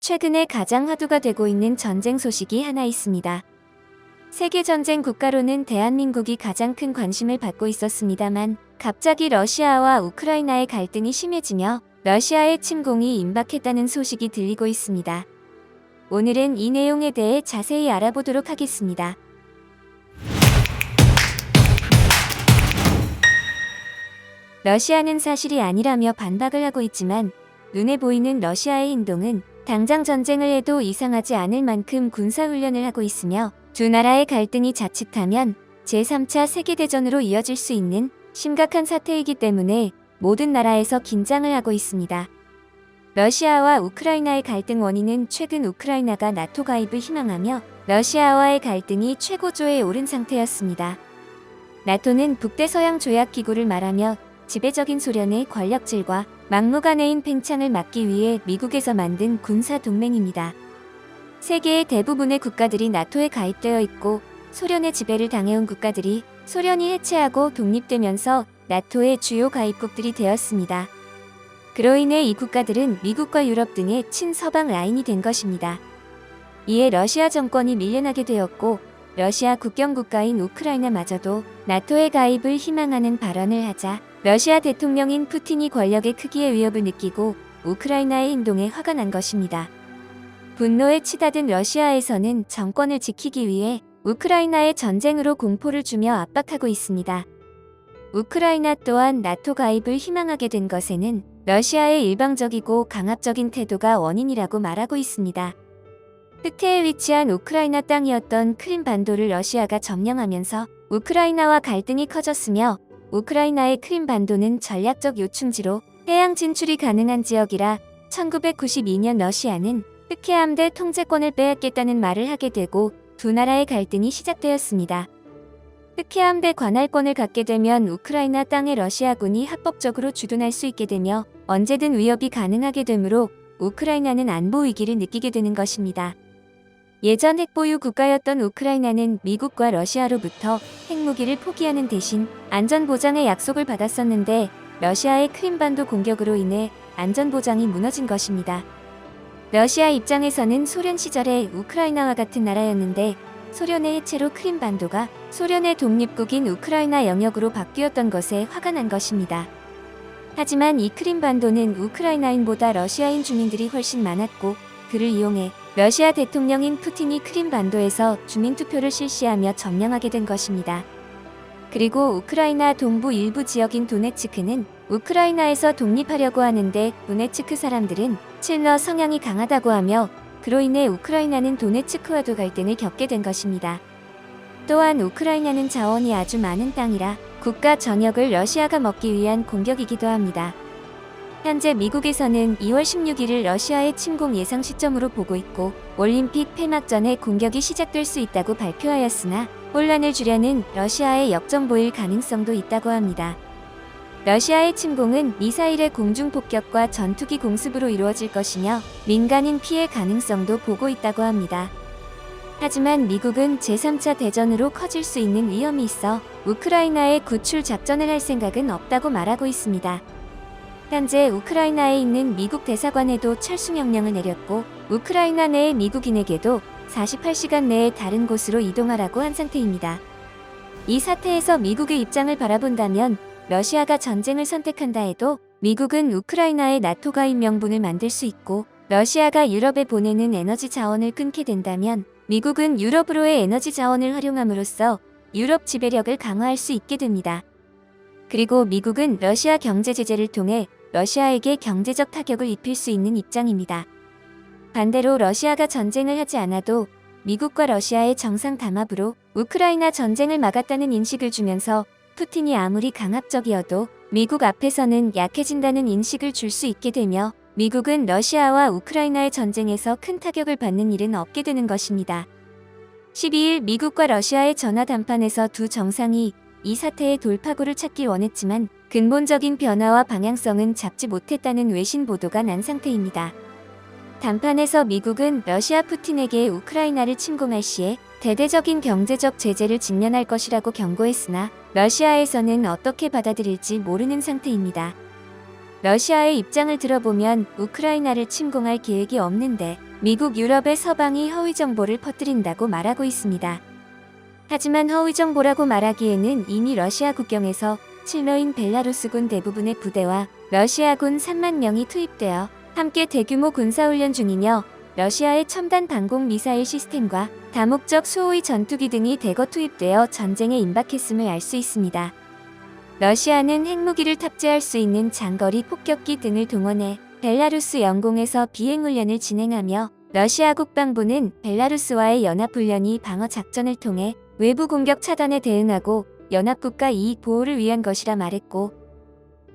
최근에 가장 화두가 되고 있는 전쟁 소식이 하나 있습니다. 세계전쟁 국가로는 대한민국이 가장 큰 관심을 받고 있었습니다만 갑자기 러시아와 우크라이나의 갈등이 심해지며 러시아의 침공이 임박했다는 소식이 들리고 있습니다. 오늘은 이 내용에 대해 자세히 알아보도록 하겠습니다. 러시아는 사실이 아니라며 반박을 하고 있지만 눈에 보이는 러시아의 행동은 당장 전쟁을 해도 이상하지 않을 만큼 군사훈련을 하고 있으며 두 나라의 갈등이 자칫하면 제3차 세계대전으로 이어질 수 있는 심각한 사태이기 때문에 모든 나라에서 긴장을 하고 있습니다. 러시아와 우크라이나의 갈등 원인은 최근 우크라이나가 나토 가입을 희망하며 러시아와의 갈등이 최고조에 오른 상태였습니다. 나토는 북대서양조약기구를 말하며 지배적인 소련의 권력질과 막무가내인 팽창을 막기 위해 미국에서 만든 군사동맹입니다. 세계의 대부분의 국가들이 나토에 가입되어 있고 소련의 지배를 당해온 국가들이 소련이 해체하고 독립되면서 나토의 주요 가입국들이 되었습니다. 그로 인해 이 국가들은 미국과 유럽 등의 친서방 라인이 된 것입니다. 이에 러시아 정권이 밀려나게 되었고 러시아 국경 국가인 우크라이나마저도 나토에 가입을 희망하는 발언을 하자 러시아 대통령인 푸틴이 권력의 크기의 위협을 느끼고 우크라이나의 행동에 화가 난 것입니다. 분노에 치닫은 러시아에서는 정권을 지키기 위해 우크라이나에 전쟁으로 공포를 주며 압박하고 있습니다. 우크라이나 또한 나토 가입을 희망하게 된 것에는 러시아의 일방적이고 강압적인 태도가 원인이라고 말하고 있습니다. 끝에 위치한 우크라이나 땅이었던 크림반도를 러시아가 점령하면서 우크라이나와 갈등이 커졌으며 우크라이나의 크림반도는 전략적 요충지로 해양 진출이 가능한 지역이라 1992년 러시아는 흑해함대 통제권을 빼앗겠다는 말을 하게 되고 두 나라의 갈등이 시작되었습니다. 흑해함대 관할권을 갖게 되면 우크라이나 땅에 러시아군이 합법적으로 주둔할 수 있게 되며 언제든 위협이 가능하게 되므로 우크라이나는 안보 위기를 느끼게 되는 것입니다. 예전 핵보유 국가였던 우크라이나는 미국과 러시아로부터 핵무기를 포기하는 대신 안전보장의 약속을 받았었는데 러시아의 크림반도 공격으로 인해 안전보장이 무너진 것입니다. 러시아 입장에서는 소련 시절에 우크라이나와 같은 나라였는데 소련의 해체로 크림반도가 소련의 독립국인 우크라이나 영역으로 바뀌었던 것에 화가 난 것입니다. 하지만 이 크림반도는 우크라이나인보다 러시아인 주민들이 훨씬 많았고 그를 이용해 러시아 대통령인 푸틴이 크림반도에서 주민투표를 실시하며 점령하게 된 것입니다. 그리고 우크라이나 동부 일부 지역인 도네츠크는 우크라이나에서 독립하려고 하는데 도네츠크 사람들은 칠러 성향이 강하다고 하며 그로 인해 우크라이나는 도네츠크와도 갈등을 겪게 된 것입니다. 또한 우크라이나는 자원이 아주 많은 땅이라 국가 전역을 러시아가 먹기 위한 공격이기도 합니다. 현재 미국에서는 2월 16일을 러시아의 침공 예상 시점으로 보고 있고 올림픽 폐막 전에 공격이 시작될 수 있다고 발표하였으나 혼란을 주려는 러시아의 역정보일 가능성도 있다고 합니다. 러시아의 침공은 미사일의 공중폭격과 전투기 공습으로 이루어질 것이며 민간인 피해 가능성도 보고 있다고 합니다. 하지만 미국은 제3차 대전으로 커질 수 있는 위험이 있어 우크라이나에 구출 작전을 할 생각은 없다고 말하고 있습니다. 현재 우크라이나에 있는 미국 대사관에도 철수 명령을 내렸고 우크라이나 내의 미국인에게도 48시간 내에 다른 곳으로 이동하라고 한 상태입니다. 이 사태에서 미국의 입장을 바라본다면 러시아가 전쟁을 선택한다 해도 미국은 우크라이나의 나토 가입 명분을 만들 수 있고 러시아가 유럽에 보내는 에너지 자원을 끊게 된다면 미국은 유럽으로의 에너지 자원을 활용함으로써 유럽 지배력을 강화할 수 있게 됩니다. 그리고 미국은 러시아 경제 제재를 통해 러시아에게 경제적 타격을 입힐 수 있는 입장입니다. 반대로 러시아가 전쟁을 하지 않아도 미국과 러시아의 정상 담합으로 우크라이나 전쟁을 막았다는 인식을 주면서 푸틴이 아무리 강압적이어도 미국 앞에서는 약해진다는 인식을 줄 수 있게 되며 미국은 러시아와 우크라이나의 전쟁에서 큰 타격을 받는 일은 없게 되는 것입니다. 12일 미국과 러시아의 전화 담판에서 두 정상이 이 사태의 돌파구를 찾길 원했지만 근본적인 변화와 방향성은 잡지 못했다는 외신 보도가 난 상태입니다. 담판에서 미국은 러시아 푸틴에게 우크라이나를 침공할 시에 대대적인 경제적 제재를 직면할 것이라고 경고했으나 러시아에서는 어떻게 받아들일지 모르는 상태입니다. 러시아의 입장을 들어보면 우크라이나를 침공할 계획이 없는데 미국, 유럽의 서방이 허위 정보를 퍼뜨린다고 말하고 있습니다. 하지만 허위 정보라고 말하기에는 이미 러시아 국경에서 칠러인 벨라루스군 대부분의 부대와 러시아군 3만 명이 투입되어 함께 대규모 군사훈련 중이며 러시아의 첨단 방공 미사일 시스템과 다목적 수호위 전투기 등이 대거 투입되어 전쟁에 임박했음을 알 수 있습니다. 러시아는 핵무기를 탑재할 수 있는 장거리 폭격기 등을 동원해 벨라루스 영공에서 비행훈련을 진행하며 러시아 국방부는 벨라루스와의 연합훈련이 방어작전을 통해 외부 공격 차단에 대응하고 연합국가 이익 보호를 위한 것이라 말했고,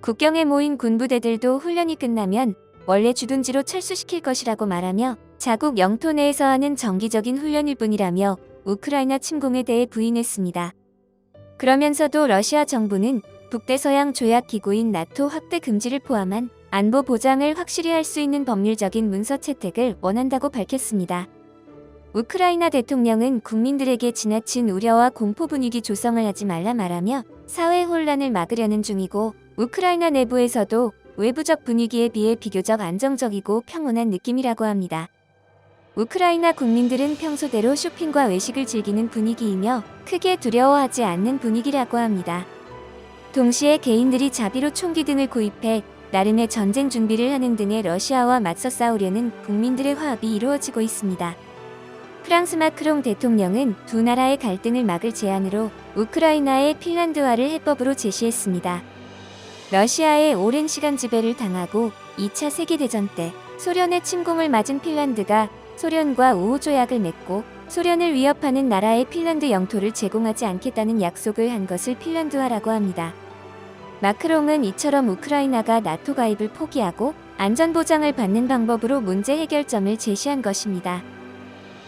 국경에 모인 군부대들도 훈련이 끝나면 원래 주둔지로 철수시킬 것이라고 말하며 자국 영토 내에서 하는 정기적인 훈련일 뿐이라며 우크라이나 침공에 대해 부인했습니다. 그러면서도 러시아 정부는 북대서양 조약 기구인 나토 확대 금지를 포함한 안보 보장을 확실히 할 수 있는 법률적인 문서 채택을 원한다고 밝혔습니다. 우크라이나 대통령은 국민들에게 지나친 우려와 공포 분위기 조성을 하지 말라 말하며 사회 혼란을 막으려는 중이고, 우크라이나 내부에서도 외부적 분위기에 비해 비교적 안정적이고 평온한 느낌이라고 합니다. 우크라이나 국민들은 평소대로 쇼핑과 외식을 즐기는 분위기이며 크게 두려워하지 않는 분위기라고 합니다. 동시에 개인들이 자비로 총기 등을 구입해 나름의 전쟁 준비를 하는 등의 러시아와 맞서 싸우려는 국민들의 화합이 이루어지고 있습니다. 프랑스 마크롱 대통령은 두 나라의 갈등을 막을 제안으로 우크라이나의 핀란드화를 해법으로 제시했습니다. 러시아의 오랜 시간 지배를 당하고 2차 세계대전 때 소련의 침공을 맞은 핀란드가 소련과 우호조약을 맺고 소련을 위협하는 나라의 핀란드 영토를 제공하지 않겠다는 약속을 한 것을 핀란드화라고 합니다. 마크롱은 이처럼 우크라이나가 나토 가입을 포기하고 안전보장을 받는 방법으로 문제 해결점을 제시한 것입니다.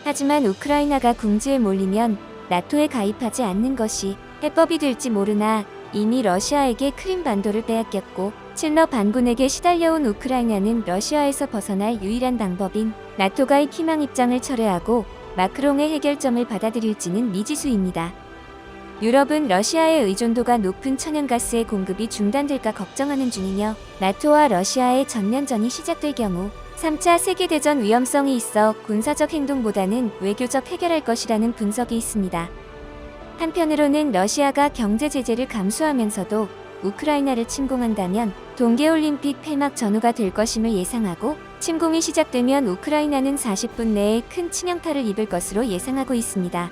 하지만 우크라이나가 궁지에 몰리면 나토에 가입하지 않는 것이 해법이 될지 모르나 이미 러시아에게 크림반도를 빼앗겼고 칠러 반군에게 시달려온 우크라이나는 러시아에서 벗어날 유일한 방법인 나토 가입 희망 입장을 철회하고 마크롱의 해결점을 받아들일지는 미지수입니다. 유럽은 러시아의 의존도가 높은 천연가스의 공급이 중단될까 걱정하는 중이며 나토와 러시아의 전면전이 시작될 경우 3차 세계대전 위험성이 있어 군사적 행동보다는 외교적 해결할 것이라는 분석이 있습니다. 한편으로는 러시아가 경제 제재를 감수하면서도 우크라이나를 침공한다면 동계올림픽 폐막 전후가 될 것임을 예상하고 침공이 시작되면 우크라이나는 40분 내에 큰 치명타를 입을 것으로 예상하고 있습니다.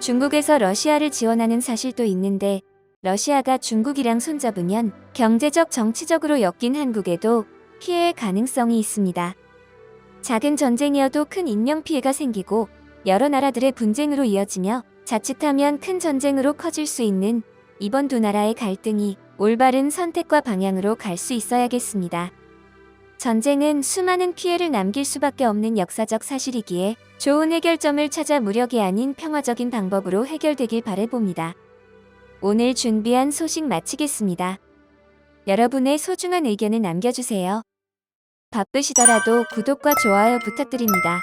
중국에서 러시아를 지원하는 사실도 있는데 러시아가 중국이랑 손잡으면 경제적 정치적으로 엮인 한국에도 피해의 가능성이 있습니다. 작은 전쟁이어도 큰 인명피해가 생기고 여러 나라들의 분쟁으로 이어지며 자칫하면 큰 전쟁으로 커질 수 있는 이번 두 나라의 갈등이 올바른 선택과 방향으로 갈 수 있어야겠습니다. 전쟁은 수많은 피해를 남길 수밖에 없는 역사적 사실이기에 좋은 해결점을 찾아 무력이 아닌 평화적인 방법으로 해결되길 바라봅니다. 오늘 준비한 소식 마치겠습니다. 여러분의 소중한 의견을 남겨주세요. 바쁘시더라도 구독과 좋아요 부탁드립니다.